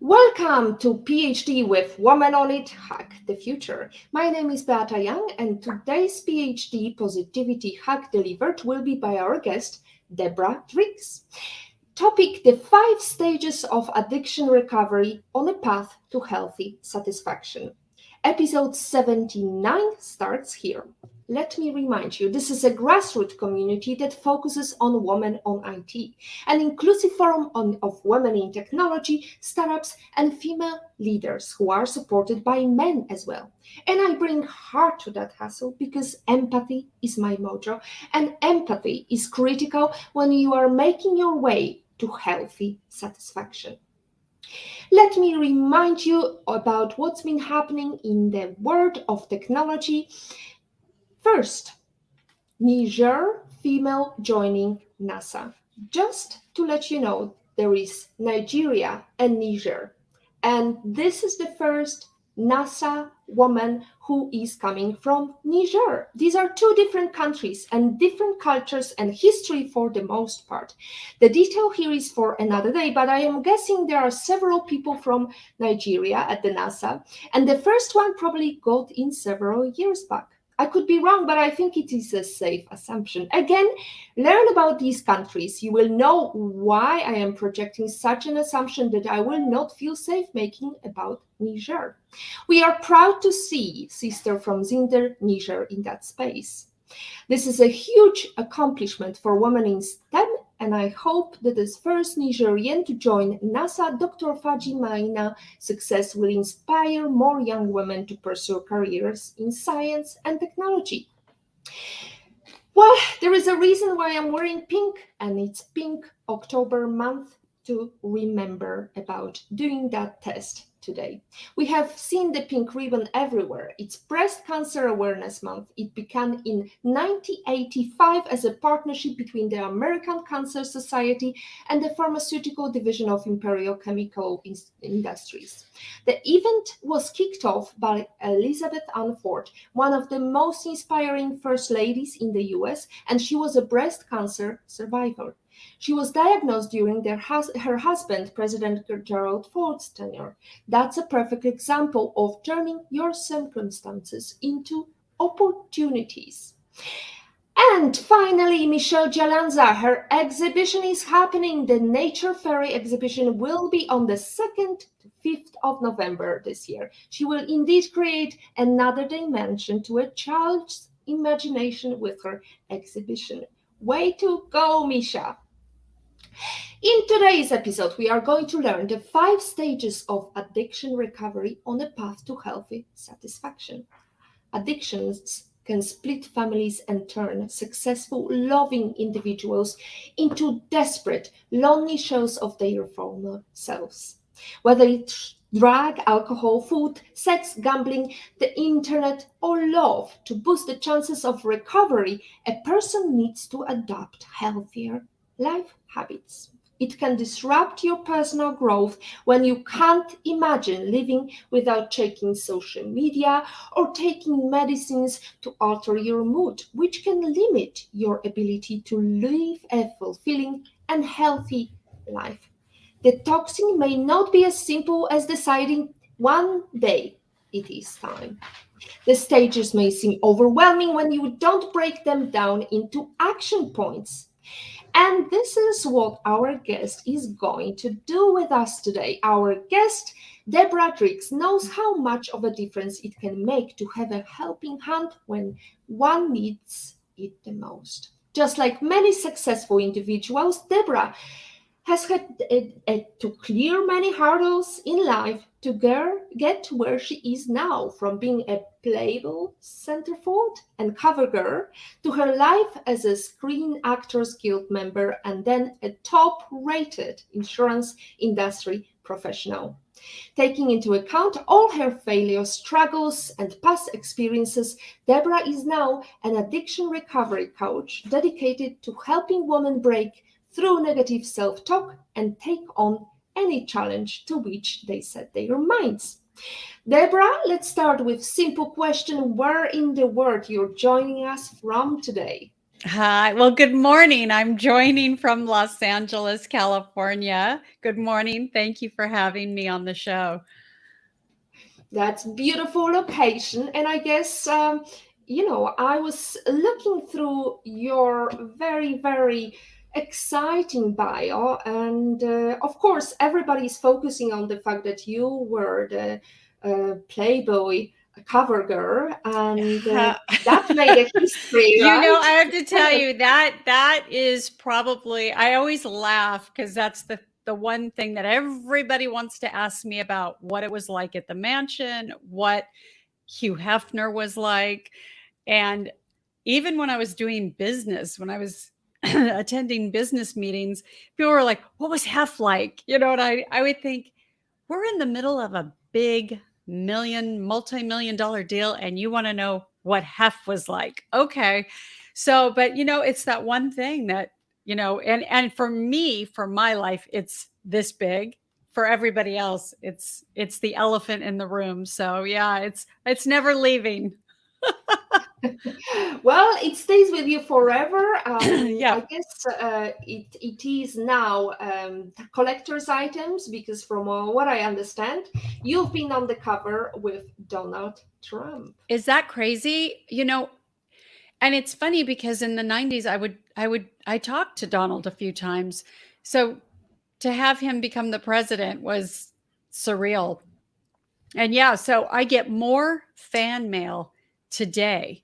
Welcome to PhD with Woman on It, Hack the Future. My name is Beata Young, and today's PhD Positivity Hack delivered will be by our guest, Deborah Driggs. Topic: the 5 stages of addiction recovery on a path to healthy satisfaction. Episode 79 starts here. Let me remind you, this is a grassroots community that focuses on women on IT, an inclusive forum of women in technology, startups, and female leaders who are supported by men as well. And I bring heart to that hustle because empathy is my motto, and empathy is critical when you are making your way to healthy satisfaction. Let me remind you about what's been happening in the world of technology. First, Niger female joining NASA. Just to let you know, there is Nigeria and Niger. And this is the first NASA woman who is coming from Niger. These are two different countries and different cultures and history for the most part. The detail here is for another day, but I am guessing there are several people from Nigeria at the NASA, and the first one probably got in several years back. I could be wrong, but I think it is a safe assumption. Again, learn about these countries. You will know why I am projecting such an assumption that I will not feel safe making about Niger. We are proud to see sister from Zinder, Niger in that space. This is a huge accomplishment for women in STEM, and I hope that as first Nigerian to join NASA, Dr. Faji Maina's success will inspire more young women to pursue careers in science and technology. Well, there is a reason why I'm wearing pink, and it's Pink October month to remember about doing that test today. We have seen the pink ribbon everywhere. It's Breast Cancer Awareness Month. It began in 1985 as a partnership between the American Cancer Society and the pharmaceutical division of Imperial Chemical Industries. The event was kicked off by Elizabeth Ann Ford, one of the most inspiring first ladies in the US, and she was a breast cancer survivor. She was diagnosed during her husband, President Gerald Ford's tenure. That's a perfect example of turning your circumstances into opportunities. And finally, Michelle Jalanza, her exhibition is happening. The Nature Fairy exhibition will be on the 2nd to 5th of November this year. She will indeed create another dimension to a child's imagination with her exhibition. Way to go, Misha! In today's episode, we are going to learn the 5 stages of addiction recovery on the path to healthy satisfaction. Addictions can split families and turn successful, loving individuals into desperate, lonely shells of their former selves. Whether it's drug, alcohol, food, sex, gambling, the internet, or love, to boost the chances of recovery, a person needs to adopt healthier life habits. It can disrupt your personal growth when you can't imagine living without checking social media or taking medicines to alter your mood, which can limit your ability to live a fulfilling and healthy life. Detoxing may not be as simple as deciding one day it is time. The stages may seem overwhelming when you don't break them down into action points. And this is what our guest is going to do with us today. Our guest, Deborah Driggs, knows how much of a difference it can make to have a helping hand when one needs it the most. Just like many successful individuals, Deborah has had to clear many hurdles in life to get to where she is now, from being a Playboy Centerfold and Covergirl to her life as a Screen Actors Guild member and then a top-rated insurance industry professional. Taking into account all her failures, struggles, and past experiences, Deborah is now an addiction recovery coach dedicated to helping women break through negative self-talk and take on any challenge to which they set their minds. Deborah, let's start with simple question. Where in the world you're joining us from today? Hi. Well, good morning. I'm joining from Los Angeles, California. Good morning. Thank you for having me on the show. That's beautiful location, and I guess I was looking through your very exciting bio, and of course, everybody is focusing on the fact that you were the Playboy cover girl, and that made a history, I right? have to tell you that is probably I always laugh because that's the one thing that everybody wants to ask me about what it was like at the mansion, what Hugh Hefner was like. And even when I was doing business, when I was attending business meetings, people were like, what was Hef like? And I would think, we're in the middle of a big multi-million dollar deal, and you want to know what Hef was like. Okay. So, but it's that one thing that, and for me, for my life, it's this big. For everybody else, it's the elephant in the room. So yeah, it's never leaving. Well, it stays with you forever. Yeah. I guess it is now collector's items because, from what I understand, you've been on the cover with Donald Trump. Is that crazy? And it's funny because in the 90s I talked to Donald a few times. So to have him become the president was surreal. And yeah, so I get more fan mail today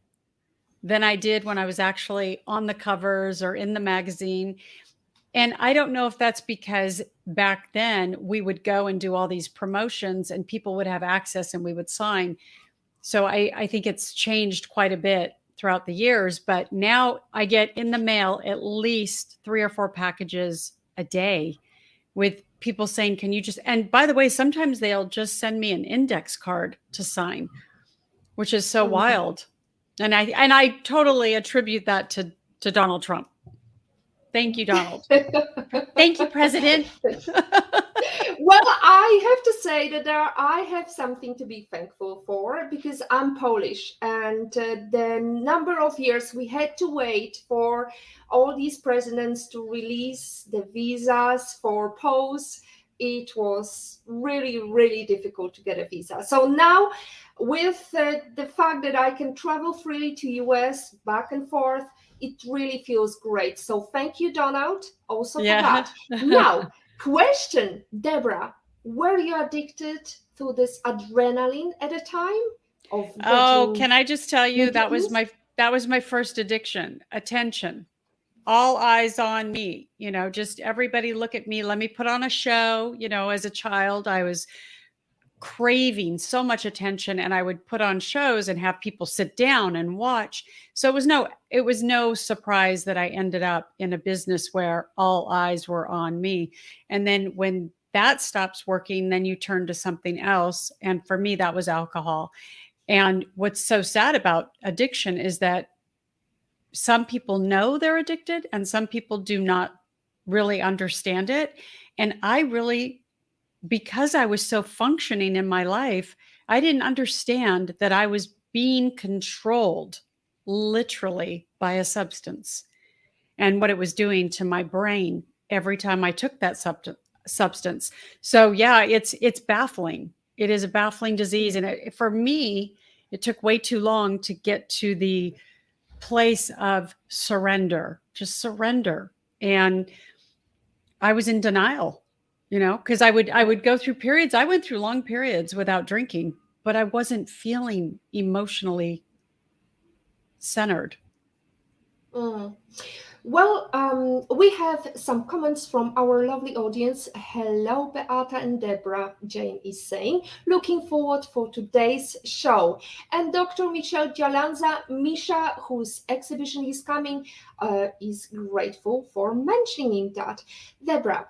than I did when I was actually on the covers or in the magazine. And I don't know if that's because back then we would go and do all these promotions and people would have access and we would sign. So I think it's changed quite a bit throughout the years. But now I get in the mail at least 3 or 4 packages a day with people saying, can you just, and by the way, sometimes they'll just send me an index card to sign, which is so Mm. wild. And I totally attribute that to Donald Trump. Thank you, Donald. Thank you, President. Well, I have to say that I have something to be thankful for because I'm Polish, and the number of years we had to wait for all these presidents to release the visas for Poles, it was really difficult to get a visa. So now, with the fact that I can travel freely to US back and forth, it really feels great. So thank you, Donald, also for Yeah. that. Now, question, Deborah, were you addicted to this adrenaline at a time of Oh, getting can I just tell you meetings? that was my first addiction, attention. All eyes on me, just everybody look at me, let me put on a show. As a child, I was craving so much attention and I would put on shows and have people sit down and watch. So it was no surprise that I ended up in a business where all eyes were on me. And then when that stops working, then you turn to something else. And for me, that was alcohol. And what's so sad about addiction is that some people know they're addicted and some people do not really understand it. And I really, because I was so functioning in my life, I didn't understand that I was being controlled literally by a substance and what it was doing to my brain every time I took that substance. So yeah, it's baffling. It is a baffling disease, and for me, it took way too long to get to the place of surrender, just surrender. And I was in denial, because I would go through periods. I went through long periods without drinking, but I wasn't feeling emotionally centered. Mm. Well, we have some comments from our lovely audience. Hello, Beata and Deborah. Jane is saying, looking forward for today's show. And Dr. Michelle Jalanza, Misha, whose exhibition is coming, is grateful for mentioning that. Deborah,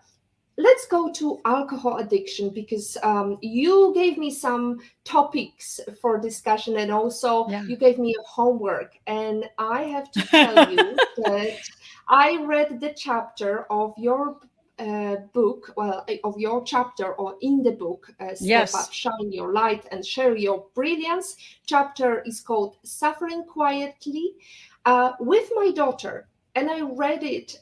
let's go to alcohol addiction because you gave me some topics for discussion and also Yeah. you gave me a homework, and I have to tell you that I read the chapter of your book, of your chapter, or in the book, Step Yes. Up, Shine Your Light and Share Your Brilliance. Chapter is called Suffering Quietly, with my daughter. And I read it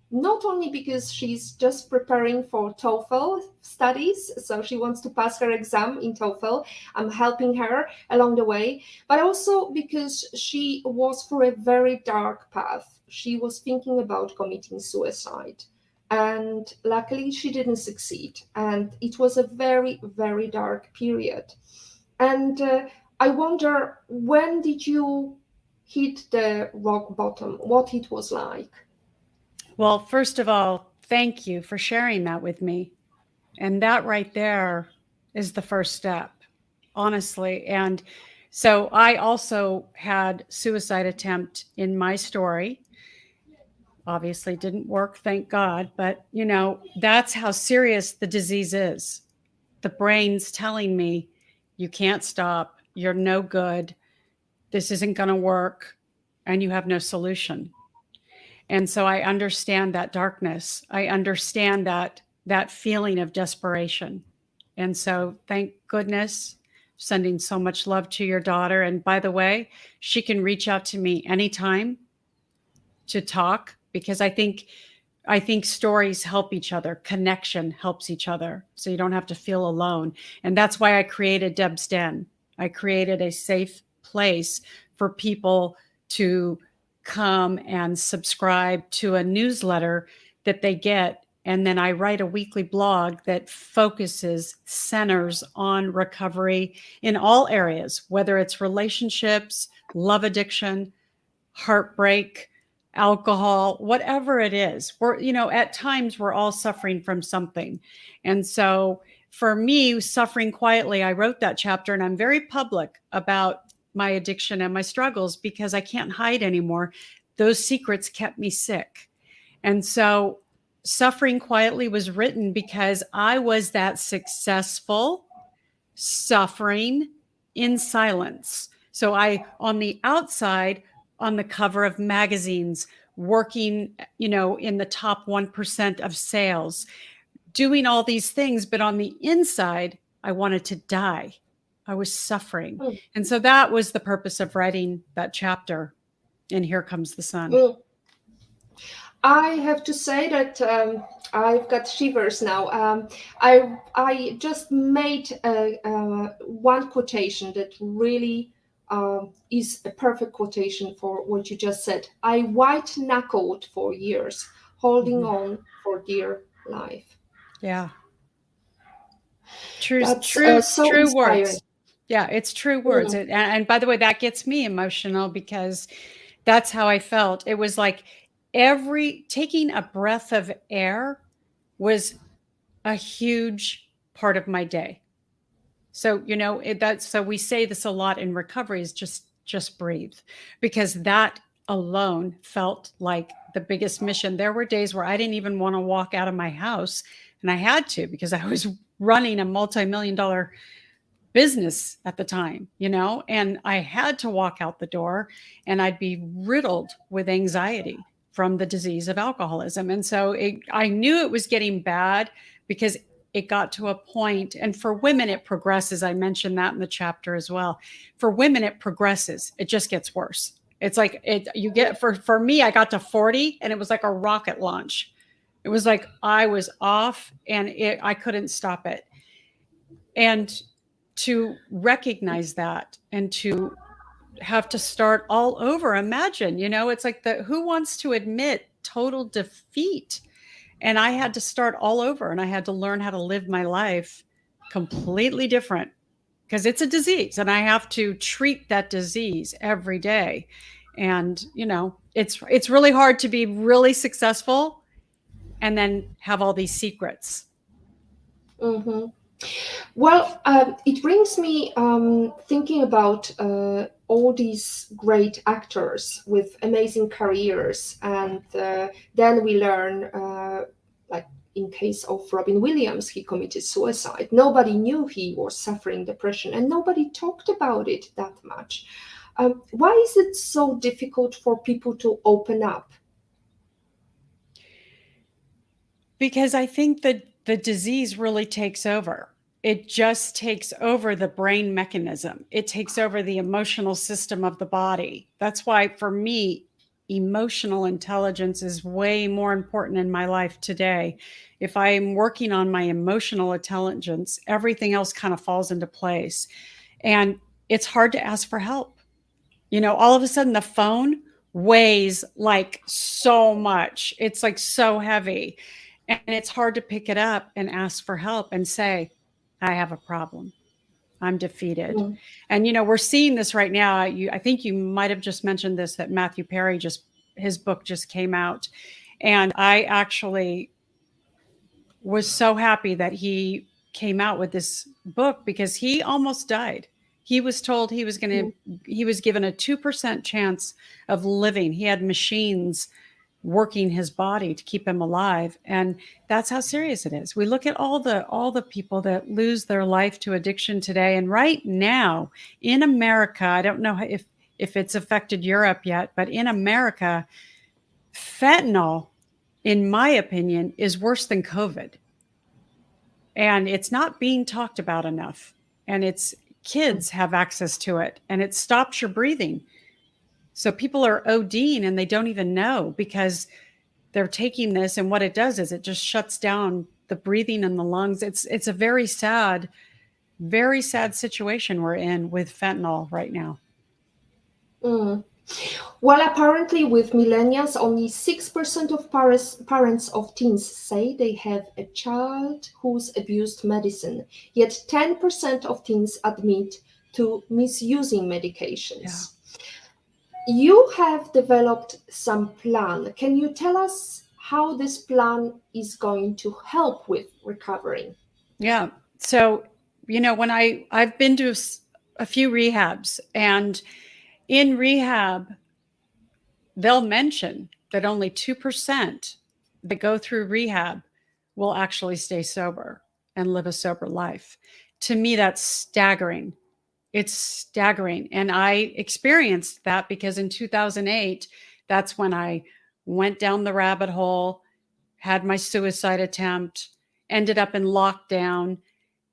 not only because she's just preparing for TOEFL studies, so she wants to pass her exam in TOEFL. I'm helping her along the way, but also because she was for a very dark path. She was thinking about committing suicide, and luckily she didn't succeed. And it was a very, very dark period. And I wonder, when did you hit the rock bottom? What it was like? Well, first of all, thank you for sharing that with me. And that right there is the first step, honestly. And so I also had suicide attempt in my story. Obviously didn't work, thank God, but that's how serious the disease is. The brain's telling me, you can't stop, you're no good, this isn't going to work, and you have no solution. And so I understand that darkness. I understand that feeling of desperation. And so thank goodness, sending so much love to your daughter. And by the way, she can reach out to me anytime to talk, because I think stories help each other. Connection helps each other. So you don't have to feel alone. And that's why I created Deb's Den. I created a safe place for people to come and subscribe to a newsletter that they get. And then I write a weekly blog that centers on recovery in all areas, whether it's relationships, love addiction, heartbreak, alcohol, whatever it is. At times we're all suffering from something. And so for me, Suffering Quietly, I wrote that chapter, and I'm very public about my addiction and my struggles because I can't hide anymore. Those secrets kept me sick. And so Suffering Quietly was written because I was that successful suffering in silence. So on the outside, on the cover of magazines, working, in the top 1% of sales, doing all these things. But on the inside, I wanted to die. I was suffering. Mm. And so that was the purpose of writing that chapter. And Here Comes the Sun. I have to say that I've got shivers now. I just made one quotation that really is a perfect quotation for what you just said. I white-knuckled for years, holding on for dear life. Yeah. True So inspiring. words. Yeah, it's true words. And by the way, that gets me emotional because that's how I felt. It was like taking a breath of air was a huge part of my day. So, so we say this a lot in recovery, is just breathe, because that alone felt like the biggest mission. There were days where I didn't even want to walk out of my house, and I had to, because I was running a multi-million-dollar business at the time, and I had to walk out the door, and I'd be riddled with anxiety from the disease of alcoholism. And so I knew it was getting bad, because it got to a point, and for women, it progresses. I mentioned that in the chapter as well. For women, it progresses. It just gets worse. It's like for me, I got to 40 and it was like a rocket launch. It was like I was off and I couldn't stop it. And to recognize that and to have to start all over, imagine, it's like who wants to admit total defeat? And I had to start all over, and I had to learn how to live my life completely different, because it's a disease and I have to treat that disease every day. And, it's really hard to be really successful and then have all these secrets. Mm-hmm. Well, it brings me thinking about all these great actors with amazing careers, and then we learn, like in case of Robin Williams, he committed suicide. Nobody knew he was suffering depression, and nobody talked about it that much. Why is it so difficult for people to open up? Because I think that the disease really takes over. It just takes over the brain mechanism. It takes over the emotional system of the body. That's why, for me, emotional intelligence is way more important in my life today. If I'm working on my emotional intelligence, everything else kind of falls into place. And it's hard to ask for help. All of a sudden the phone weighs like so much. It's like so heavy. And it's hard to pick it up and ask for help and say, I have a problem. I'm defeated. Mm. And we're seeing this right now. I think you might have just mentioned this, that Matthew Perry his book just came out. And I actually was so happy that he came out with this book because he almost died. He was told he was given a 2% chance of living. He had machines working his body to keep him alive. And that's how serious it is. We look at all the people that lose their life to addiction today. And right now in America, I don't know if it's affected Europe yet, but in America, fentanyl, in my opinion, is worse than COVID. And it's not being talked about enough. And it's kids have access to it, and it stops your breathing. So people are ODing and they don't even know because they're taking this, and what it does is it just shuts down the breathing in the lungs. It's a very sad situation we're in with fentanyl right now. Mm. Well, apparently, with millennials, only 6% of parents of teens say they have a child who's abused medicine, yet 10% of teens admit to misusing medications. You have developed some plan. Can you tell us how this plan is going to help with recovery? Yeah. So, when I've been to a few rehabs, and in rehab, they'll mention that only 2% that go through rehab will actually stay sober and live a sober life. To me, that's staggering. It's staggering. And I experienced that because in 2008, that's when I went down the rabbit hole, had my suicide attempt, ended up in lockdown,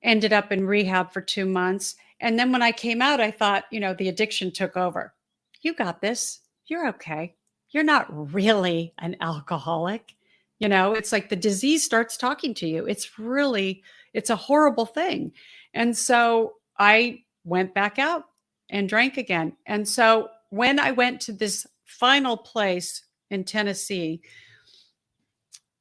ended up in rehab for 2 months. And then when I came out, I thought, the addiction took over. You got this. You're okay. You're not really an alcoholic. It's like the disease starts talking to you. It's a horrible thing. And so I went back out and drank again. And so when I went to this final place in Tennessee,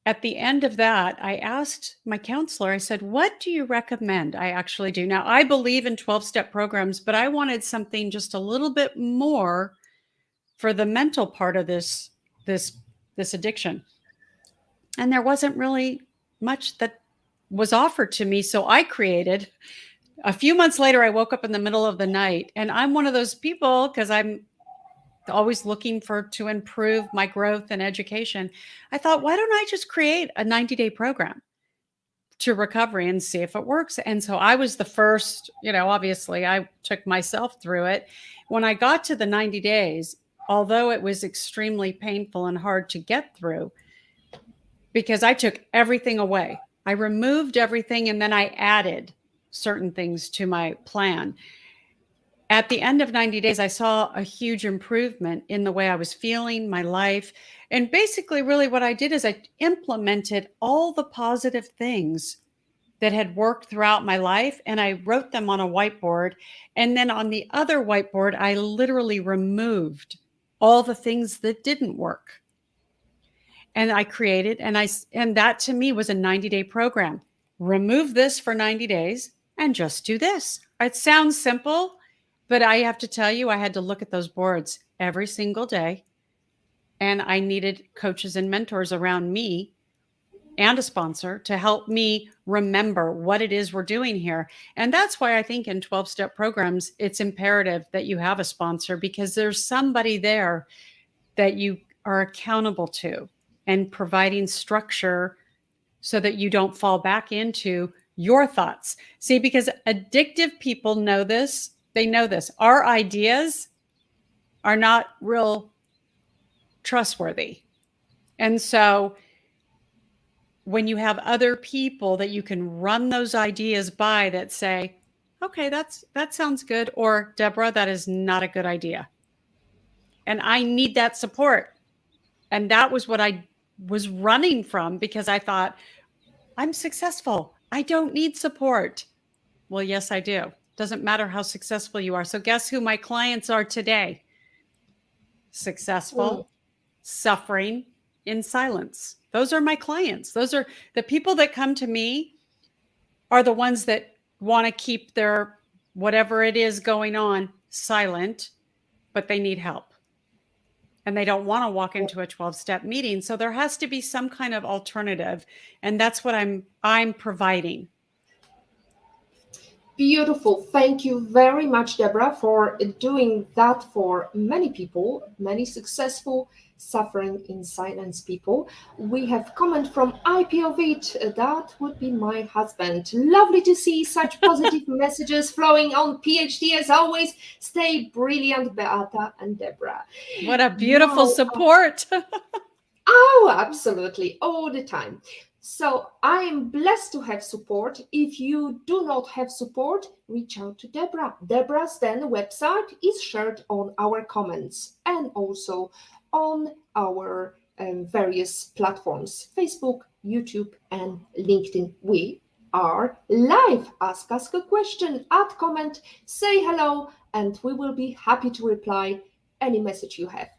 at the end of that, I asked my counselor, I said, what do you recommend I actually do? Now, I believe in 12-step programs, but I wanted something just a little bit more for the mental part of this addiction. And there wasn't really much that was offered to me. So I created, a few months later, I woke up in the middle of the night, and I'm one of those people, because I'm always looking to improve my growth and education. I thought, why don't I just create a 90-day program to recovery and see if it works? And so I was the first, obviously I took myself through it. When I got to the 90 days, although it was extremely painful and hard to get through, because I took everything away, I removed everything, and then I added certain things to my plan. At the end of 90 days, I saw a huge improvement in the way I was feeling, my life. And basically, really what I did is I implemented all the positive things that had worked throughout my life, and I wrote them on a whiteboard. And then on the other whiteboard, I literally removed all the things that didn't work. And I created, and that to me was a 90-day program. Remove this for 90 days and just do this. It sounds simple, but I have to tell you, I had to look at those boards every single day, and I needed coaches and mentors around me and a sponsor to help me remember what it is we're doing here. And that's why I think in 12-step programs, it's imperative that you have a sponsor, because there's somebody there that you are accountable to and providing structure so that you don't fall back into your thoughts. See, because addictive people know this. They know this. Our ideas are not real trustworthy. And so when you have other people that you can run those ideas by that say, okay, that sounds good, or Deborah, that is not a good idea. And I need that support. And that was what I was running from, because I thought, I'm successful. I don't need support. Well, yes, I do. Doesn't matter how successful you are. So guess who my clients are today? Successful, suffering in silence. Those are my clients. Those are the people that come to me, are the ones that want to keep their whatever it is going on silent, but they need help. And they don't want to walk into a 12-step meeting. So there has to be some kind of alternative. And that's what I'm providing. Beautiful. Thank you very much, Deborah, for doing that for many people, many successful suffering in silence people. We have comment from IP of it. That would be my husband. Lovely to see such positive messages flowing on PhD as always. Stay brilliant, Beata and Deborah. What a beautiful Now, support. oh, absolutely, all the time. So I am blessed to have support. If you do not have support, reach out to Deborah. Deborah's then website is shared on our comments and also on our various platforms, Facebook, YouTube, and LinkedIn. We are live. Ask us a question, add comment, say hello, and we will be happy to reply any message you have.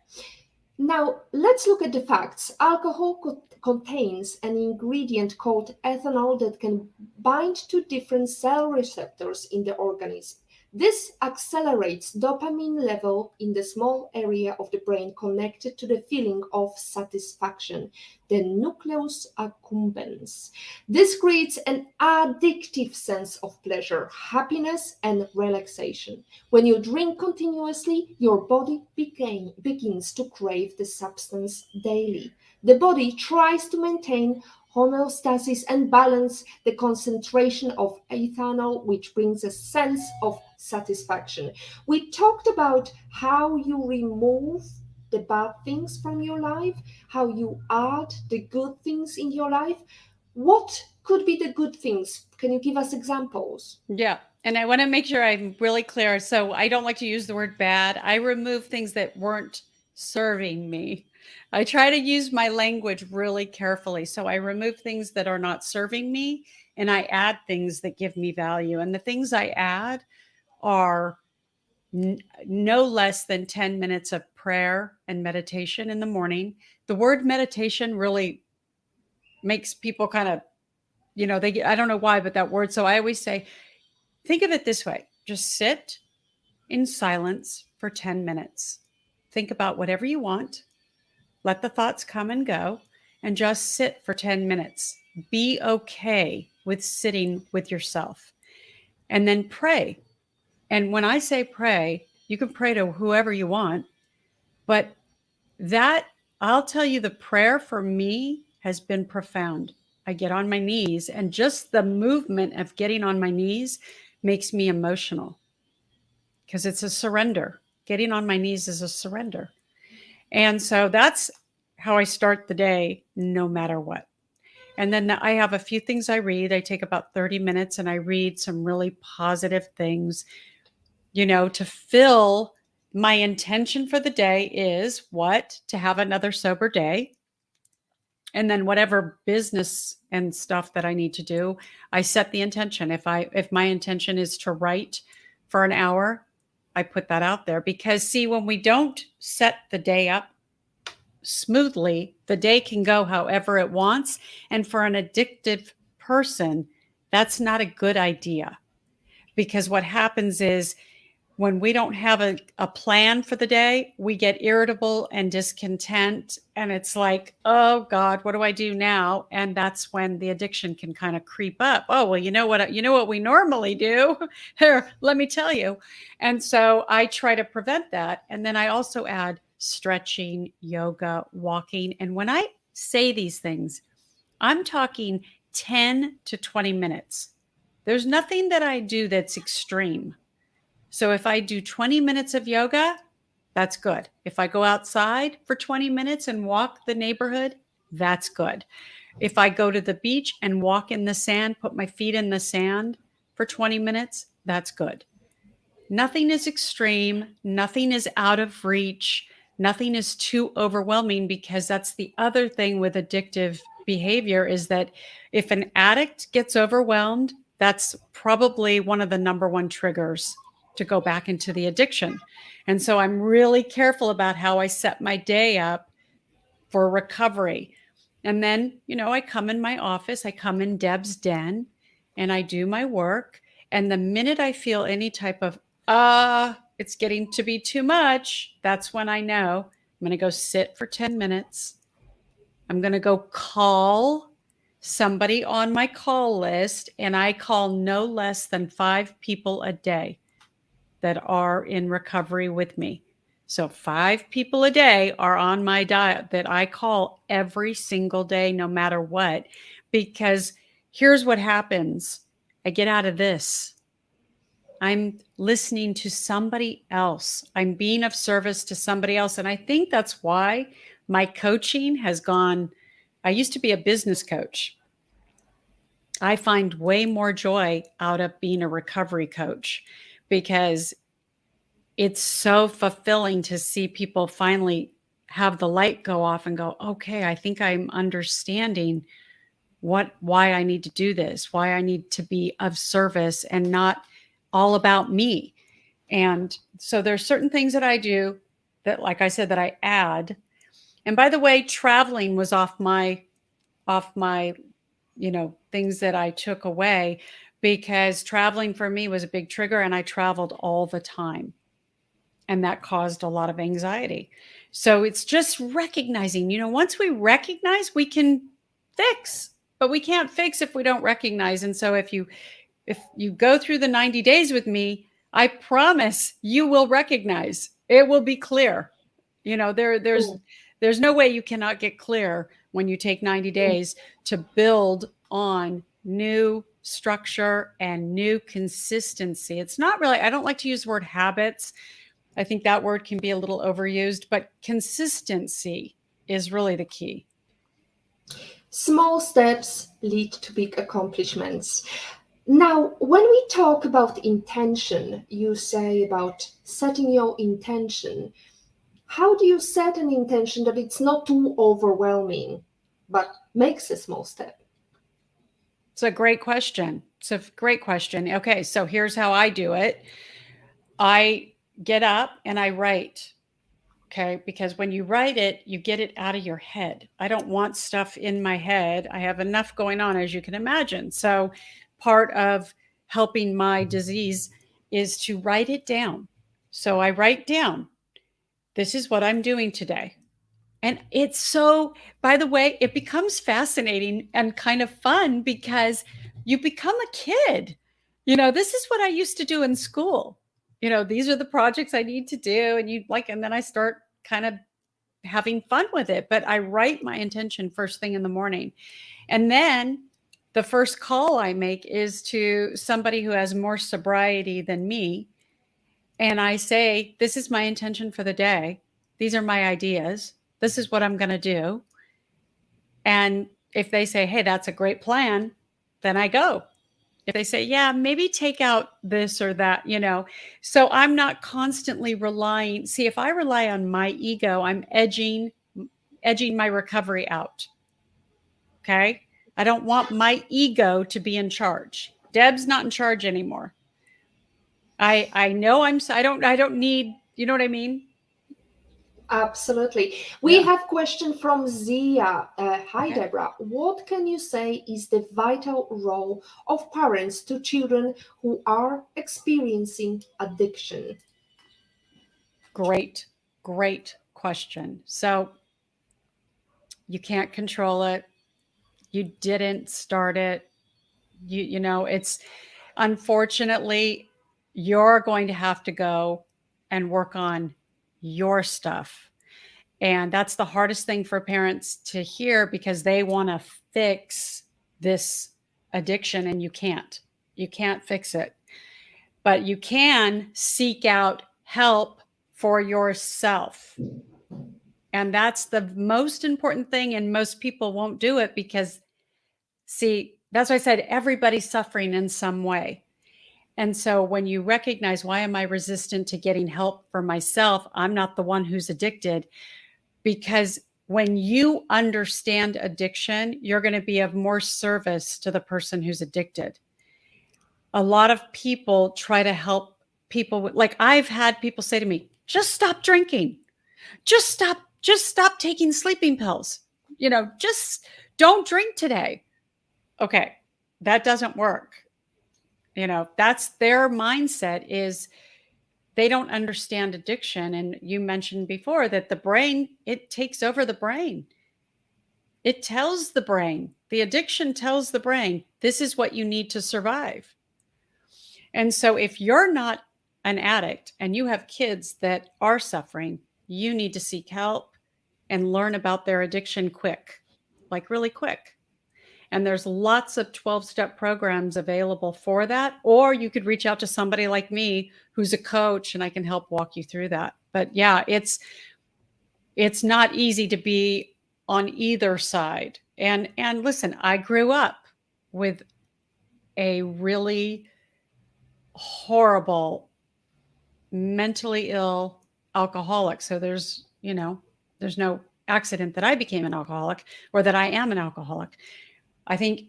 Now, let's look at the facts. Alcohol contains an ingredient called ethanol that can bind to different cell receptors in the organism. This accelerates dopamine level in the small area of the brain connected to the feeling of satisfaction, the nucleus accumbens. This creates an addictive sense of pleasure, happiness, and relaxation. When you drink continuously, your body begins to crave the substance daily. The body tries to maintain homeostasis and balance the concentration of ethanol, which brings a sense of satisfaction. We talked about how you remove the bad things from your life, how you add the good things in your life. What could be the good things? Can you give us examples? Yeah. And I want to make sure I'm really clear. So I don't like to use the word bad. I remove things that weren't serving me. I try to use my language really carefully. So I remove things that are not serving me and I add things that give me value. And the things I add are no less than 10 minutes of prayer and meditation in the morning. The word meditation really makes people kind of, I don't know why, but that word. So I always say, think of it this way. Just sit in silence for 10 minutes. Think about whatever you want. Let the thoughts come and go and just sit for 10 minutes. Be okay with sitting with yourself and then pray. And when I say pray, you can pray to whoever you want, but that, I'll tell you, the prayer for me has been profound. I get on my knees, and just the movement of getting on my knees makes me emotional because it's a surrender. Getting on my knees is a surrender. And so that's how I start the day, no matter what. And then I have a few things I read. I take about 30 minutes and I read some really positive things, to fill my intention for the day is what? To have another sober day. And then whatever business and stuff that I need to do, I set the intention. If my intention is to write for an hour, I put that out there, because see, when we don't set the day up smoothly, the day can go however it wants. And for an addictive person, that's not a good idea, because what happens is when we don't have a plan for the day, we get irritable and discontent. And it's like, oh God, what do I do now? And that's when the addiction can kind of creep up. Oh, well, you know what we normally do? Here, let me tell you. And so I try to prevent that. And then I also add stretching, yoga, walking. And when I say these things, I'm talking 10 to 20 minutes. There's nothing that I do that's extreme. So if I do 20 minutes of yoga, that's good. If I go outside for 20 minutes and walk the neighborhood, that's good. If I go to the beach and walk in the sand, put my feet in the sand for 20 minutes, that's good. Nothing is extreme. Nothing is out of reach. Nothing is too overwhelming, because that's the other thing with addictive behavior, is that if an addict gets overwhelmed, that's probably one of the number one triggers to go back into the addiction. And so I'm really careful about how I set my day up for recovery. And then, I come in my office, I come in Deb's den, and I do my work. And the minute I feel any type of, it's getting to be too much, that's when I know I'm going to go sit for 10 minutes. I'm going to go call somebody on my call list, and I call no less than 5 people a day that are in recovery with me. So 5 people a day are on my diet that I call every single day, no matter what, because here's what happens. I get out of this. I'm listening to somebody else. I'm being of service to somebody else. And I think that's why my coaching has gone. I used to be a business coach. I find way more joy out of being a recovery coach, because it's so fulfilling to see people finally have the light go off and go, okay, I think I'm understanding why I need to do this, why I need to be of service and not all about me. And so there's certain things that I do that, like I said, that I add. And by the way, traveling was off my things that I took away, because traveling for me was a big trigger, and I traveled all the time. And that caused a lot of anxiety. So it's just recognizing, once we recognize, we can fix, but we can't fix if we don't recognize. And so if you go through the 90 days with me, I promise you will recognize. It will be clear. There's no way you cannot get clear when you take 90 days to build on new structure and new consistency. It's not really, I don't like to use the word habits. I think that word can be a little overused, but consistency is really the key. Small steps lead to big accomplishments. Now, when we talk about intention, you say about setting your intention. How do you set an intention that it's not too overwhelming, but makes a small step? It's a great question. Okay, so here's how I do it. I get up and I write. Okay, because when you write it, you get it out of your head. I don't want stuff in my head. I have enough going on, as you can imagine. So part of helping my disease is to write it down. So I write down, this is what I'm doing today. And it's so, by the way, it becomes fascinating and kind of fun, because you become a kid. This is what I used to do in school. These are the projects I need to do. And then I start kind of having fun with it. But I write my intention first thing in the morning. And then the first call I make is to somebody who has more sobriety than me. And I say, this is my intention for the day. These are my ideas. This is what I'm going to do. And if they say, hey, that's a great plan, then I go. If they say, yeah, maybe take out this or that, So I'm not constantly relying. See, if I rely on my ego, I'm edging my recovery out. Okay. I don't want my ego to be in charge. Deb's not in charge anymore. I know I don't need, you know what I mean? Absolutely. We have a question from Zia. Hi, okay. Deborah. What can you say is the vital role of parents to children who are experiencing addiction? Great question. So you can't control it. You didn't start it. It's unfortunately, you're going to have to go and work on your stuff. And that's the hardest thing for parents to hear, because they want to fix this addiction, and you can't. You can't fix it. But you can seek out help for yourself. And that's the most important thing. And most people won't do it because, see, that's why I said everybody's suffering in some way. And so when you recognize, why am I resistant to getting help for myself? I'm not the one who's addicted. Because when you understand addiction, you're going to be of more service to the person who's addicted. A lot of people try to help people with, like, I've had people say to me, just stop drinking. Just stop taking sleeping pills. Just don't drink today. Okay. That doesn't work. That's their mindset, is they don't understand addiction. And you mentioned before that the brain, it takes over the brain. It tells the brain, the addiction tells the brain, this is what you need to survive. And so if you're not an addict and you have kids that are suffering, you need to seek help and learn about their addiction quick, like really quick. And there's lots of 12-step programs available for that. Or you could reach out to somebody like me who's a coach, and I can help walk you through that. But yeah, it's not easy to be on either side. And listen, I grew up with a really horrible, mentally ill alcoholic. So there's no accident that I became an alcoholic or that I am an alcoholic. I think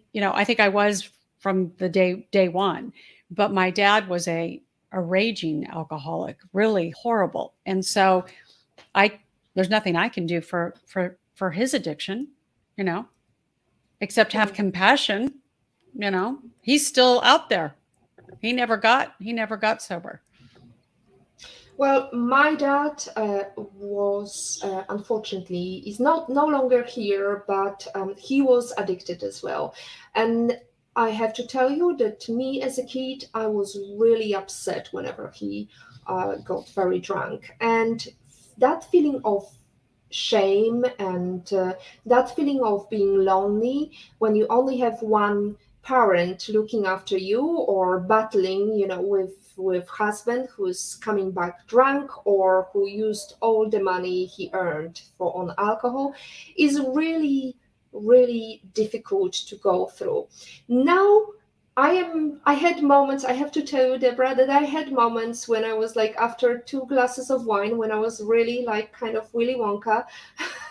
I was from the day one, but my dad was a raging alcoholic, really horrible. And so there's nothing I can do for his addiction, except have compassion. He's still out there. He never got sober. Well, my dad was unfortunately is no longer here, but he was addicted as well. And I have to tell you that me as a kid, I was really upset whenever he got very drunk, and that feeling of shame and that feeling of being lonely when you only have one parent looking after you, or battling with husband who's coming back drunk or who used all the money he earned on alcohol, is really, really difficult to go through. Now I had moments, I have to tell you, Deborah, that I had moments when I was like, after 2 glasses of wine, when I was really like kind of Willy Wonka,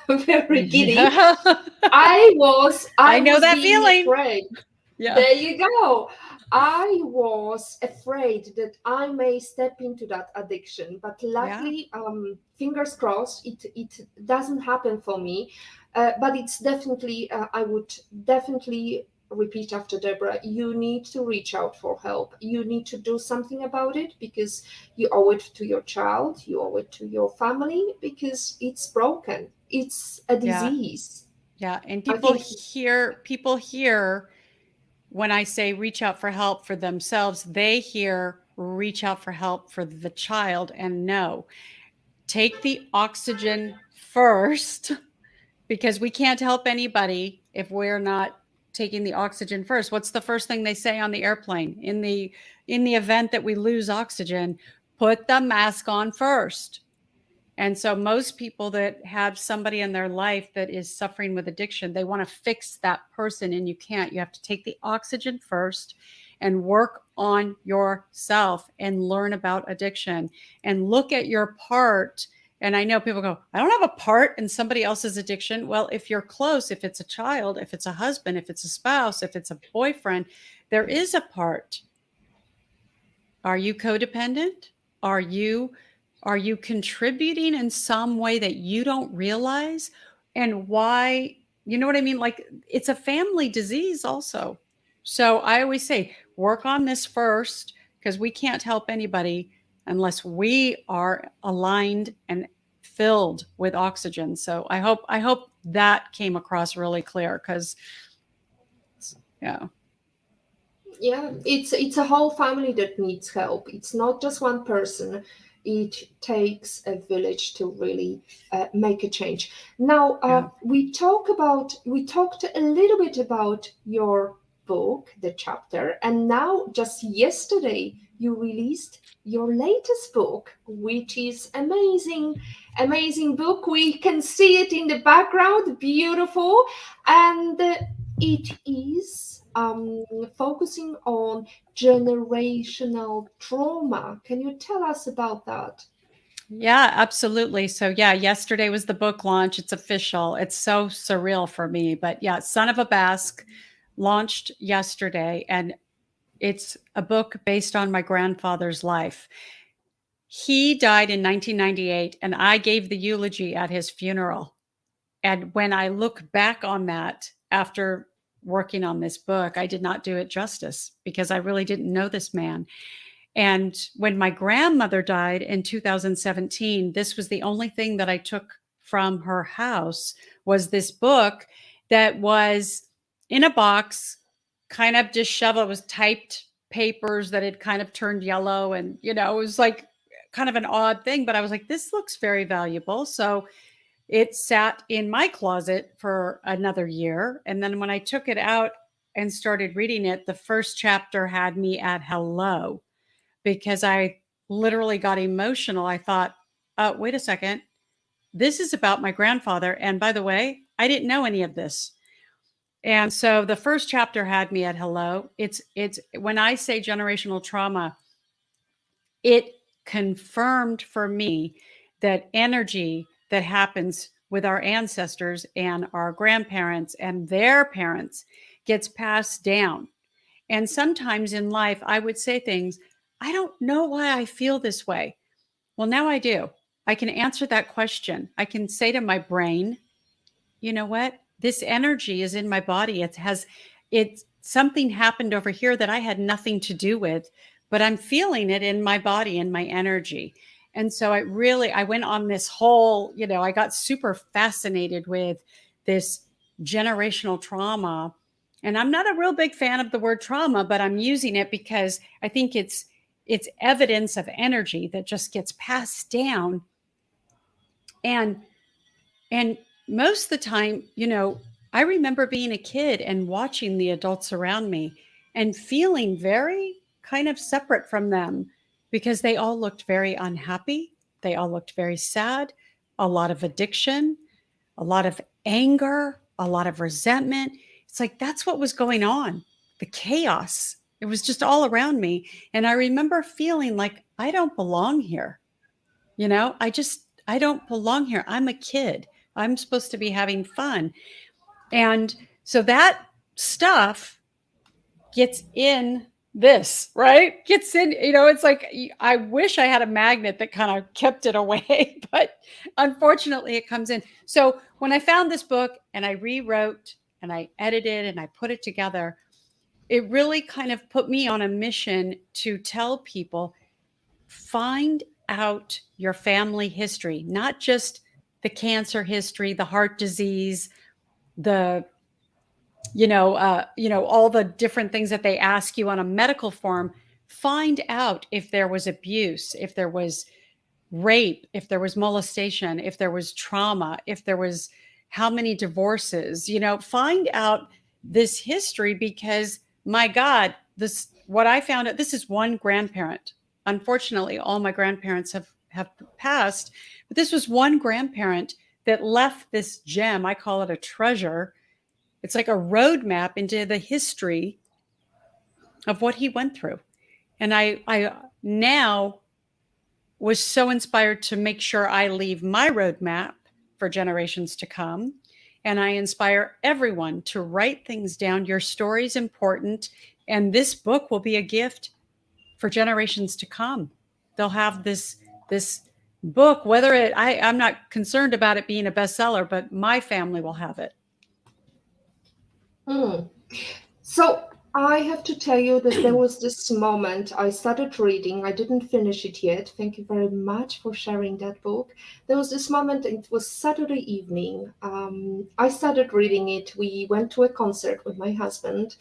very giddy. Yeah. I know was that being feeling. afraid. Yeah. There you go. I was afraid that I may step into that addiction, but luckily, fingers crossed, it doesn't happen for me. But it's definitely, I would definitely repeat after Deborah, you need to reach out for help. You need to do something about it, because you owe it to your child, you owe it to your family, because it's broken. It's a disease. Yeah. And people hear when I say reach out for help for themselves, they hear reach out for help for the child. And no, take the oxygen first, because we can't help anybody if we're not taking the oxygen first. What's the first thing they say on the airplane? In the event that we lose oxygen, put the mask on first. And so most people that have somebody in their life that is suffering with addiction, they want to fix that person, and you can't. You have to take the oxygen first and work on yourself and learn about addiction and look at your part. And I know people go, I don't have a part in somebody else's addiction. Well, if you're close, if it's a child, if it's a husband, if it's a spouse, if it's a boyfriend, there is a part. Are you codependent? Are you contributing in some way that you don't realize? And why, you know what I mean? Like, it's a family disease also. So I always say, work on this first, because we can't help anybody unless we are aligned and filled with oxygen. So I hope that came across really clear, because yeah. Yeah, it's a whole family that needs help. It's not just one person. It takes a village to really make a change. Now, we talked a little bit about your book, the chapter, and now just yesterday you released your latest book, which is amazing book. We can see it in the background, beautiful, and it is focusing on generational trauma. Can you tell us about that? Yeah, absolutely. So, yeah, yesterday was the book launch. It's official. It's so surreal for me. But yeah, Son of a Basque launched yesterday, and it's a book based on my grandfather's life. He died in 1998, and I gave the eulogy at his funeral. And when I look back on that after working on this book, I did not do it justice because I really didn't know this man. And when my grandmother died in 2017, this was the only thing that I took from her house was this book that was in a box, kind of disheveled. It was typed papers that had kind of turned yellow. And, it was like kind of an odd thing, but I was like, this looks very valuable. So it sat in my closet for another year. And then when I took it out and started reading it, the first chapter had me at hello because I literally got emotional. I thought, wait a second, this is about my grandfather. And by the way, I didn't know any of this. And so the first chapter had me at hello. It's when I say generational trauma, it confirmed for me that energy that happens with our ancestors and our grandparents and their parents gets passed down. And sometimes in life, I would say things, I don't know why I feel this way. Well, now I do. I can answer that question. I can say to my brain, you know what? This energy is in my body. It's something happened over here that I had nothing to do with, but I'm feeling it in my body and my energy. And so I went on this whole, I got super fascinated with this generational trauma. And I'm not a real big fan of the word trauma, but I'm using it because I think it's evidence of energy that just gets passed down. And most of the time, I remember being a kid and watching the adults around me and feeling very kind of separate from them because they all looked very unhappy. They all looked very sad, a lot of addiction, a lot of anger, a lot of resentment. It's like that's what was going on, the chaos. It was just all around me. And I remember feeling like I don't belong here. I don't belong here. I'm a kid. I'm supposed to be having fun. And so that stuff gets in this, right? Gets in, it's like I wish I had a magnet that kind of kept it away, but unfortunately it comes in. So when I found this book and I rewrote and I edited and I put it together, it really kind of put me on a mission to tell people find out your family history, not just the cancer history, the heart disease, the all the different things that they ask you on a medical form. Find out if there was abuse, if there was rape, if there was molestation, if there was trauma, if there was how many divorces, find out this history because my God, this what I found out, this is one grandparent. Unfortunately, all my grandparents have passed, but this was one grandparent that left this gem. I call it a treasure. It's like a roadmap into the history of what he went through. And I now was so inspired to make sure I leave my roadmap for generations to come. And I inspire everyone to write things down. Your story is important. And this book will be a gift for generations to come. They'll have this book, I'm not concerned about it being a bestseller, but my family will have it. So I have to tell you that there was this moment I started reading. I didn't finish it yet. Thank you very much for sharing that book. There was this moment, it was Saturday evening. I started reading it. We went to a concert with my husband,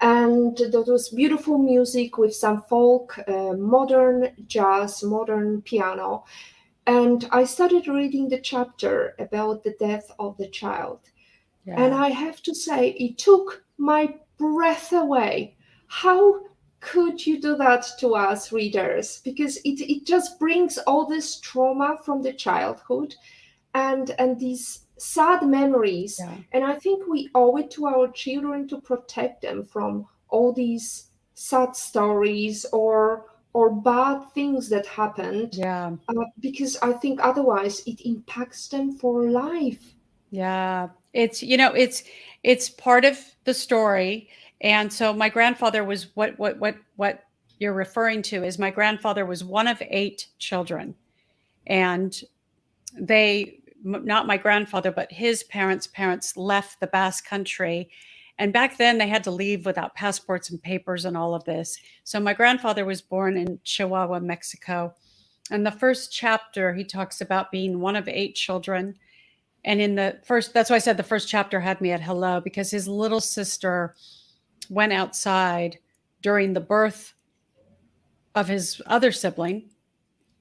and there was beautiful music with some folk, modern jazz, modern piano. And I started reading the chapter about the death of the child. And I have to say, it took my breath away. How could you do that to us readers? Because it just brings all this trauma from the childhood and these sad memories. Yeah. And I think we owe it to our children to protect them from all these sad stories or bad things that happened, Yeah. because I think otherwise it impacts them for life. Yeah. It's part of the story. And so my grandfather was what you're referring to is my grandfather was one of 8 children. And not my grandfather, but his parents left the Basque Country. And back then they had to leave without passports and papers and all of this. So my grandfather was born in Chihuahua, Mexico. And the first chapter, he talks about being one of 8 children. And in the first, that's why I said the first chapter had me at hello, because his little sister went outside during the birth of his other sibling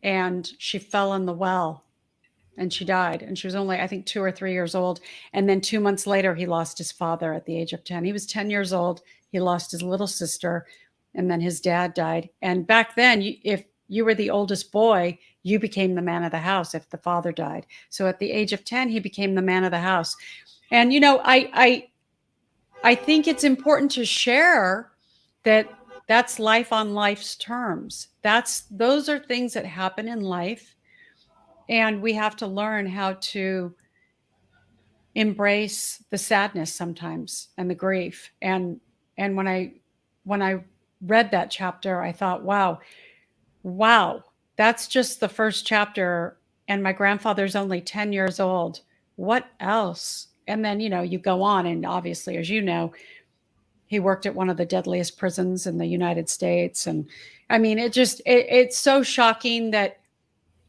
and she fell in the well and she died. And she was only, I think, 2 or 3 years old. And then 2 months later, he lost his father at the age of 10. He was 10 years old. He lost his little sister, and then his dad died. And back then, if you were the oldest boy, you became the man of the house if the father died. So at the age of 10, he became the man of the house. And, I think it's important to share that that's life on life's terms. Those are things that happen in life. And we have to learn how to embrace the sadness sometimes and the grief. And when I read that chapter, I thought, wow, that's just the first chapter. And my grandfather's only 10 years old. What else? And then, you go on. And obviously, as you know, he worked at one of the deadliest prisons in the United States. And I mean, it's so shocking that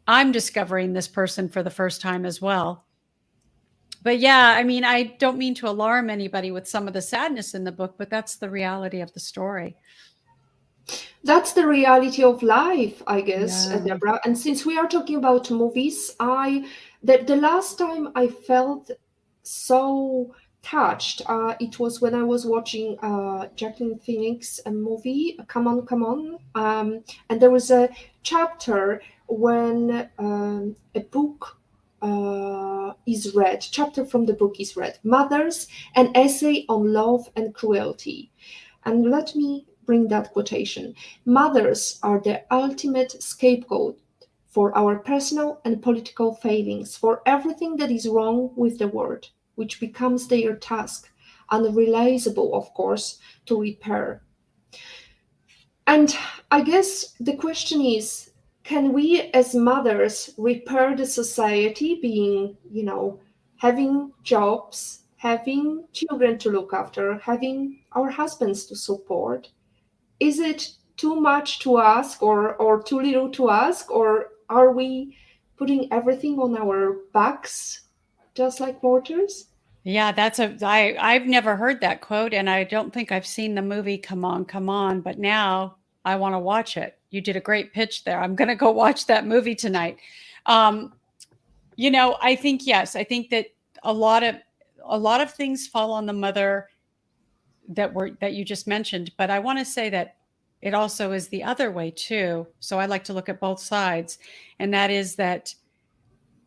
I'm discovering this person for the first time as well. But yeah, I mean, I don't mean to alarm anybody with some of the sadness in the book, but that's the reality of the story. That's the reality of life, I guess, Yeah. Deborah. And since we are talking about movies, the last time I felt so touched, it was when I was watching Jacqueline Phoenix a movie, Come On, Come On, and there was a chapter when a book is read. Chapter from the book is read. Mothers, an essay on love and cruelty. And let me bring that quotation. Mothers are the ultimate scapegoat for our personal and political failings, for everything that is wrong with the world, which becomes their task, unrealizable, of course, to repair. And I guess the question is, can we as mothers repair the society, being, having jobs, having children to look after, having our husbands to support? Is it too much to ask or too little to ask, or are we putting everything on our backs just like mortars? Yeah, I've never heard that quote, and I don't think I've seen the movie Come On, Come On, but now I want to watch it. You did a great pitch there. I'm going to go watch that movie tonight. I think, yes, I think that a lot of things fall on the mother that you just mentioned, but I want to say that it also is the other way too. So I like to look at both sides, and that is that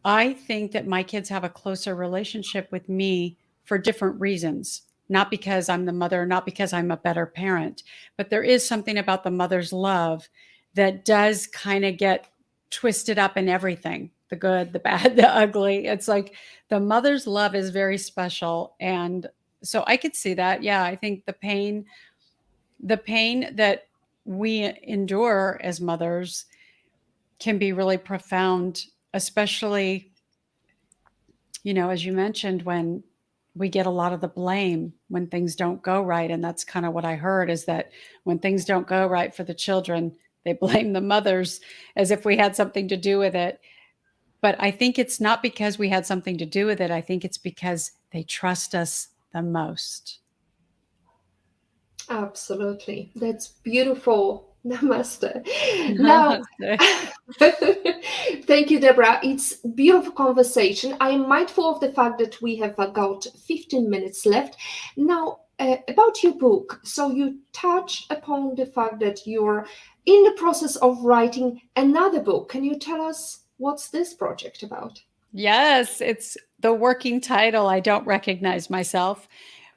I think that my kids have a closer relationship with me for different reasons. Not because I'm the mother, not because I'm a better parent, but there is something about the mother's love that does kind of get twisted up in everything, the good, the bad, the ugly. It's like the mother's love is very special. And so I could see that. Yeah, I think the pain that we endure as mothers can be really profound, especially, as you mentioned, when we get a lot of the blame when things don't go right. And that's kind of what I heard, is that when things don't go right for the children, they blame the mothers as if we had something to do with it. But I think it's not because we had something to do with it. I think it's because they trust us the most. Absolutely. That's beautiful. Namaste. Now, thank you, Deborah. It's beautiful conversation. I am mindful of the fact that we have got 15 minutes left. Now, About your book, so you touched upon the fact that you're in the process of writing another book. Can you tell us what's this project about? Yes, it's the working title. I don't recognize myself,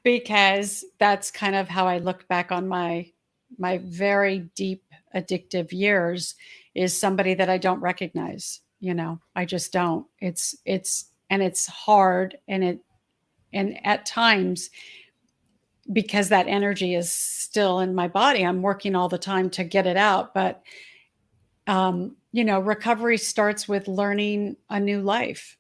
because that's kind of how I look back on my very deep addictive years, is somebody that I don't recognize. I just don't. It's hard, and at times, because that energy is still in my body, I'm working all the time to get it out. But recovery starts with learning a new life.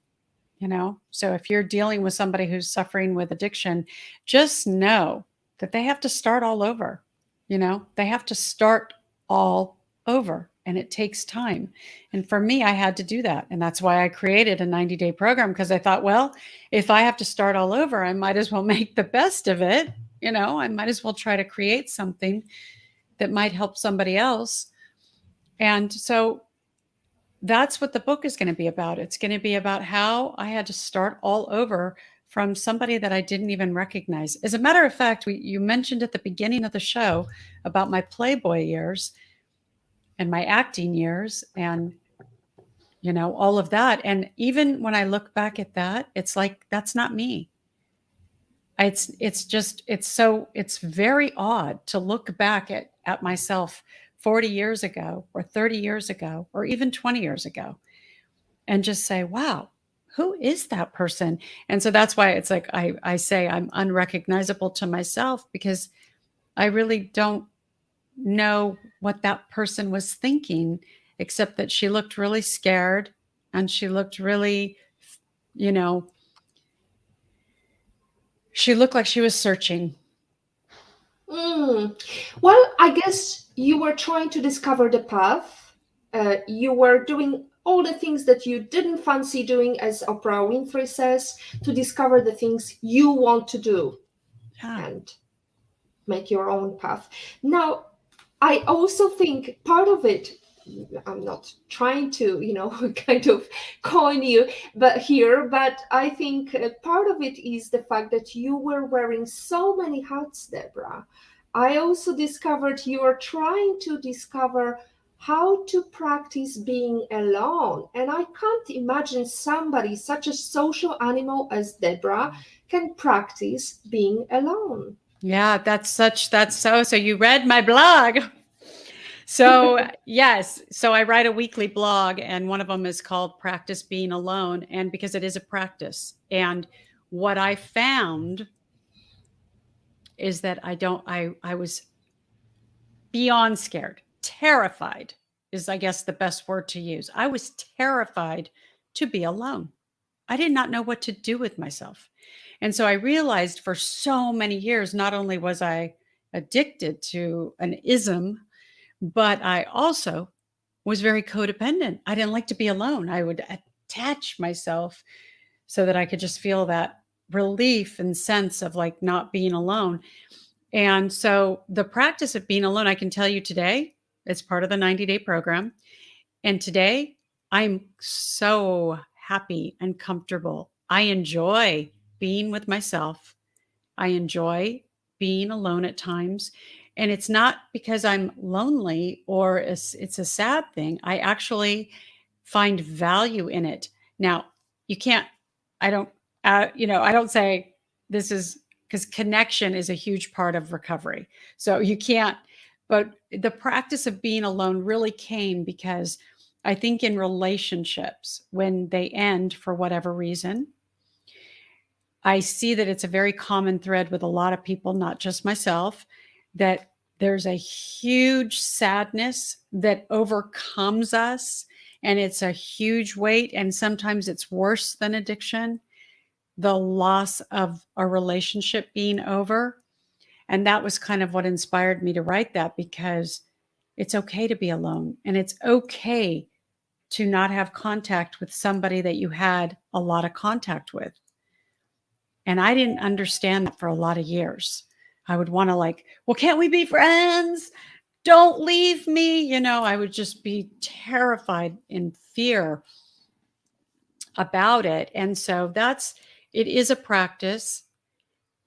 So if you're dealing with somebody who's suffering with addiction, just know that they have to start all over. They have to start all over, and it takes time. And for me, I had to do that. And that's why I created a 90-day program, because I thought, well, if I have to start all over, I might as well make the best of it. I might as well try to create something that might help somebody else. And so that's what the book is going to be about. It's going to be about how I had to start all over from somebody that I didn't even recognize. As a matter of fact, you mentioned at the beginning of the show about my Playboy years and my acting years, and all of that. And even when I look back at that, it's like, that's not me. It's very odd to look back at myself 40 years ago, or 30 years ago, or even 20 years ago, and just say, wow, who is that person? And so that's why it's like, I say I'm unrecognizable to myself, because I really don't know what that person was thinking, except that she looked really scared, and she looked really, you know, she looked like she was searching. Well, I guess you were trying to discover the path. You were doing all the things that you didn't fancy doing, as Oprah Winfrey says, to discover the things you want to do and make your own path. Now, I also think part of it, I'm not trying to, kind of coin you, but I think part of it is the fact that you were wearing so many hats, Deborah. I also discovered you are trying to discover how to practice being alone. And I can't imagine somebody, such a social animal as Deborah, can practice being alone. Yeah, so you read my blog. So yes, so I write a weekly blog, and one of them is called Practice Being Alone, and because it is a practice. And what I found is that I was beyond scared, terrified is, I guess, the best word to use. I was terrified to be alone. I did not know what to do with myself. And so I realized for so many years, not only was I addicted to an ism, but I also was very codependent. I didn't like to be alone. I would attach myself so that I could just feel that relief and sense of like not being alone. And so the practice of being alone, I can tell you today, it's part of the 90-day program. And today I'm so happy and comfortable. I enjoy being with myself. I enjoy being alone at times. And it's not because I'm lonely or it's a sad thing. I actually find value in it. Now, you can't, I don't, I don't say this is, because connection is a huge part of recovery. So you can't, but the practice of being alone really came because I think in relationships, when they end for whatever reason, I see that it's a very common thread with a lot of people, not just myself, that there's a huge sadness that overcomes us, and it's a huge weight. And sometimes it's worse than addiction, the loss of a relationship being over. And that was kind of what inspired me to write that, because it's okay to be alone, and it's okay to not have contact with somebody that you had a lot of contact with. And I didn't understand that for a lot of years. I would want to like, well, can't we be friends? Don't leave me. I would just be terrified in fear about it. And so it is a practice.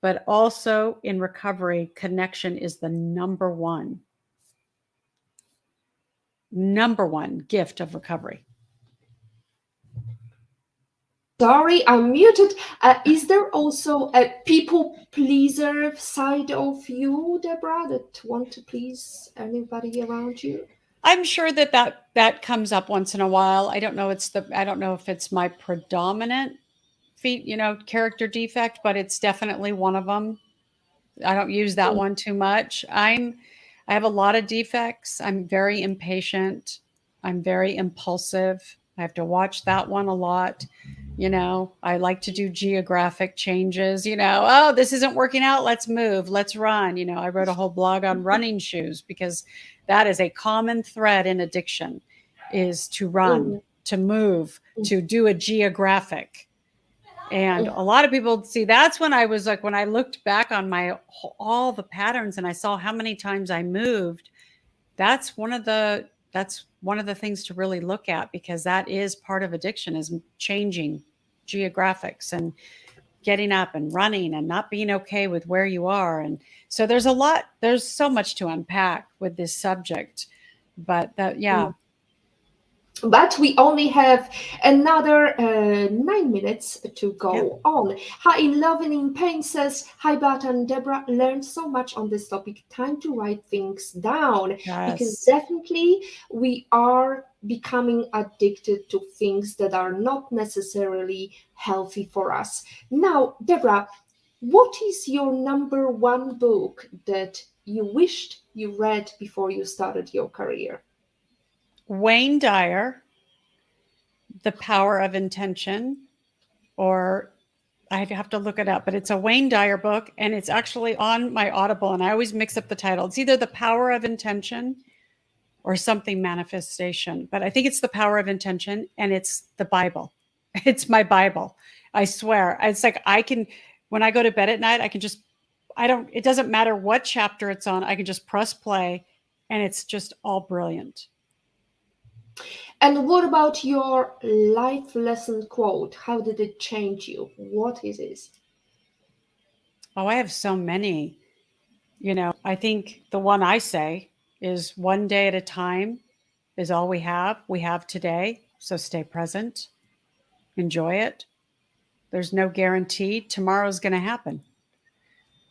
but also in recovery, connection is the number one gift of recovery. Sorry, I'm muted. Is there also a people pleaser side of you, Deborah, that want to please anybody around you? I'm sure that comes up once in a while. I don't know if it's my predominant character defect, but it's definitely one of them. I don't use that one too much. I have a lot of defects. I'm very impatient. I'm very impulsive. I have to watch that one a lot. I like to do geographic changes, oh, this isn't working out. Let's move, let's run. I wrote a whole blog on running shoes because that is a common thread in addiction, is to run, to move, to do a geographic. And a lot of people see, that's when I was like, when I looked back on all the patterns and I saw how many times I moved, that's one of the things to really look at, because that is part of addiction, is changing geographics and getting up and running and not being okay with where you are. And so there's so much to unpack with this subject, but But we only have another 9 minutes to go on. Hi, in Love and in Pain says, hi, Beata and Deborah, learned so much on this topic. Time to write things down. Yes. Because definitely we are becoming addicted to things that are not necessarily healthy for us. Now, Deborah, what is your number one book that you wished you read before you started your career? Wayne Dyer, The Power of Intention, or I have to look it up, but it's a Wayne Dyer book, and it's actually on my Audible, and I always mix up the title. It's either The Power of Intention or something manifestation, but I think it's The Power of Intention, and it's the Bible. It's my Bible. I swear. It's like when I go to bed at night, it doesn't matter what chapter it's on. I can just press play, and it's just all brilliant. And what about your life lesson quote? How did it change you? What is it? Oh, I have so many. I think the one I say is, one day at a time is all we have. We have today, so stay present. Enjoy it. There's no guarantee tomorrow's going to happen.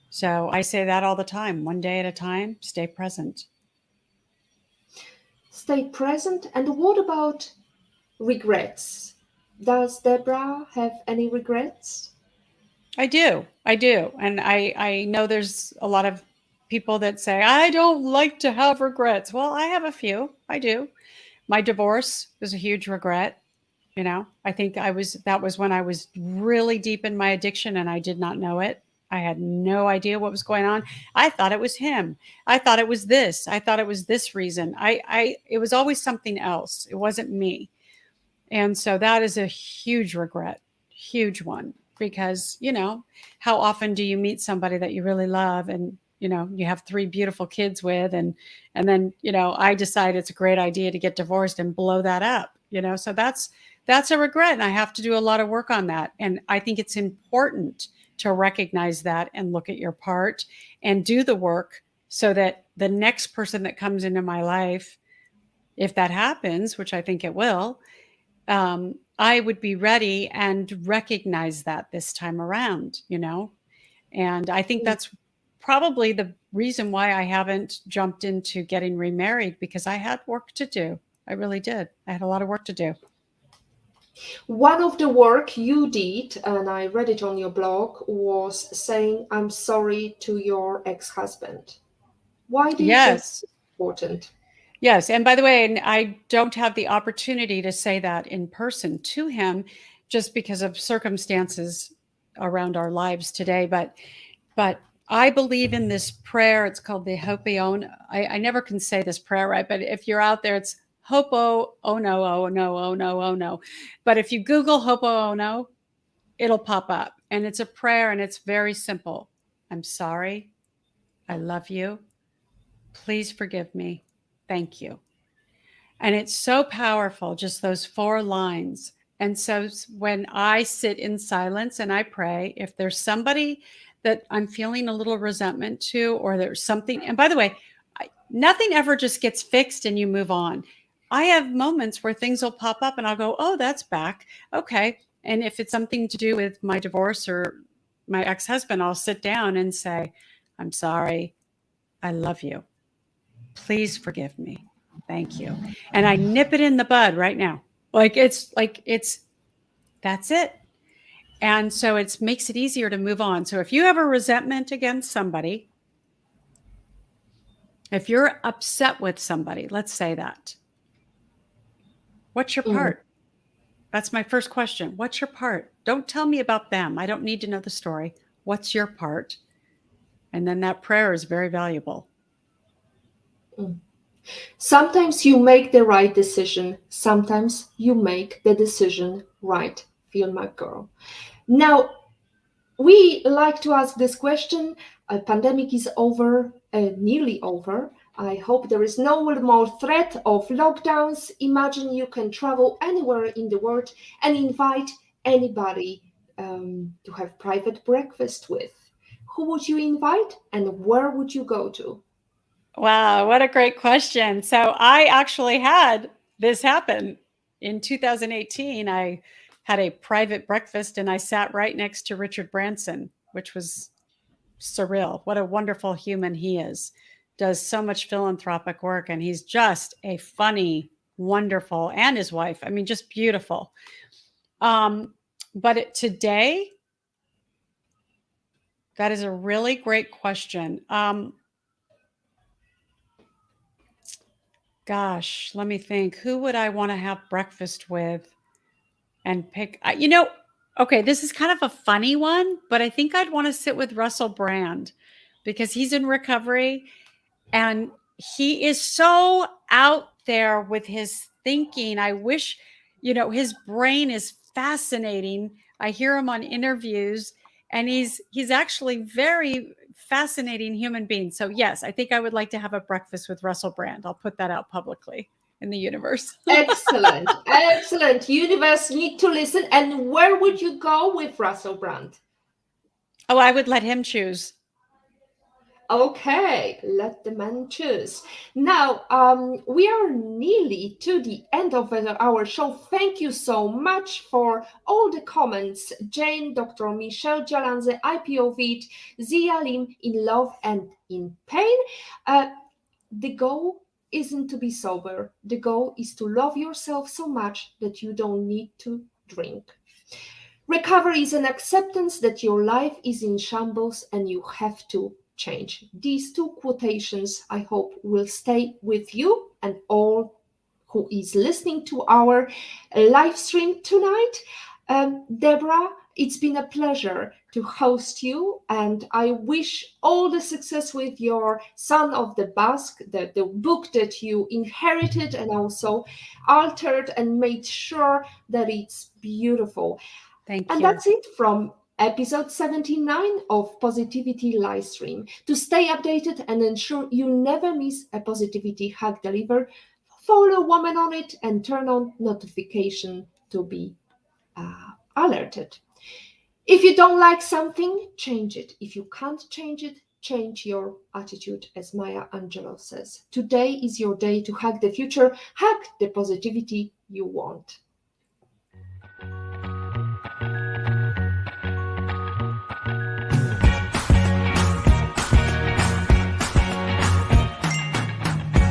So I say that all the time. One day at a time, stay present. Stay present. And what about regrets? Does Deborah have any regrets? I do. And I know there's a lot of people that say, I don't like to have regrets. Well, I have a few. I do. My divorce was a huge regret. I think that was when I was really deep in my addiction and I did not know it. I had no idea what was going on. I thought it was him. I thought it was this. I thought it was this reason. It was always something else. It wasn't me. And so that is a huge regret, huge one, because, how often do you meet somebody that you really love and, you have 3 beautiful kids with, and then, I decide it's a great idea to get divorced and blow that up, so that's a regret. And I have to do a lot of work on that. And I think it's important to recognize that and look at your part and do the work so that the next person that comes into my life, if that happens, which I think it will, I would be ready and recognize that this time around, and I think that's probably the reason why I haven't jumped into getting remarried, because I had work to do. I really did. I had a lot of work to do. One of the work you did, and I read it on your blog, was saying, I'm sorry to your ex-husband. Why do you think it's important? Yes. And by the way, I don't have the opportunity to say that in person to him just because of circumstances around our lives today. But I believe in this prayer. It's called the Ho'oponopono. I never can say this prayer right, but if you're out there, it's Hopo, oh no, oh no, oh no, oh no. But if you Google Ho'oponopono, it'll pop up. And it's a prayer, and it's very simple. I'm sorry. I love you. Please forgive me. Thank you. And it's so powerful, just those 4 lines. And so when I sit in silence and I pray, if there's somebody that I'm feeling a little resentment to, or there's something. And by the way, nothing ever just gets fixed and you move on. I have moments where things will pop up and I'll go, oh, that's back. Okay. And if it's something to do with my divorce or my ex-husband, I'll sit down and say, I'm sorry. I love you. Please forgive me. Thank you. And I nip it in the bud right now. That's it. And so it makes it easier to move on. So if you have a resentment against somebody, if you're upset with somebody, let's say that, what's your part? That's my first question. What's your part? Don't tell me about them. I don't need to know the story. What's your part? And then that prayer is very valuable. Sometimes you make the right decision. Sometimes you make the decision right. Feel my girl. Now, we like to ask this question. A pandemic is over, nearly over. I hope there is no more threat of lockdowns. Imagine you can travel anywhere in the world and invite anybody to have private breakfast with. Who would you invite and where would you go to? Wow, what a great question. So I actually had this happen. In 2018, I had a private breakfast and I sat right next to Richard Branson, which was surreal. What a wonderful human he is. Does so much philanthropic work and he's just a funny, wonderful, and his wife. I mean, just beautiful. But today, that is a really great question. Gosh, let me think. Who would I want to have breakfast with and pick? Okay, this is kind of a funny one, but I think I'd want to sit with Russell Brand because he's in recovery and he is so out there with his thinking. I wish, his brain is fascinating. I hear him on interviews and he's actually very fascinating human being. So yes, I think I would like to have a breakfast with Russell Brand. I'll put that out publicly in the universe. Excellent. Excellent. Universe need to listen. And where would you go with Russell Brand? Oh, I would let him choose. Okay, let the man choose. Now, we are nearly to the end of our show. Thank you so much for all the comments. Jane, Dr. Michelle Jalanze, IPOVIT, Zia Lim, In Love and in Pain. The goal isn't to be sober. The goal is to love yourself so much that you don't need to drink. Recovery is an acceptance that your life is in shambles and you have to change. These two quotations, I hope, will stay with you and all who is listening to our live stream tonight. Deborah, it's been a pleasure to host you, and I wish all the success with your Son of the Basque, the book that you inherited and also altered and made sure that it's beautiful. Thank you. And that's it from episode 79 of Positivity Livestream. To stay updated and ensure you never miss a Positivity Hug delivered, follow Woman on It and turn on notification to be alerted. If you don't like something, change it. If you can't change it, change your attitude, as Maya Angelou says. Today is your day to hug the future, hug the positivity you want.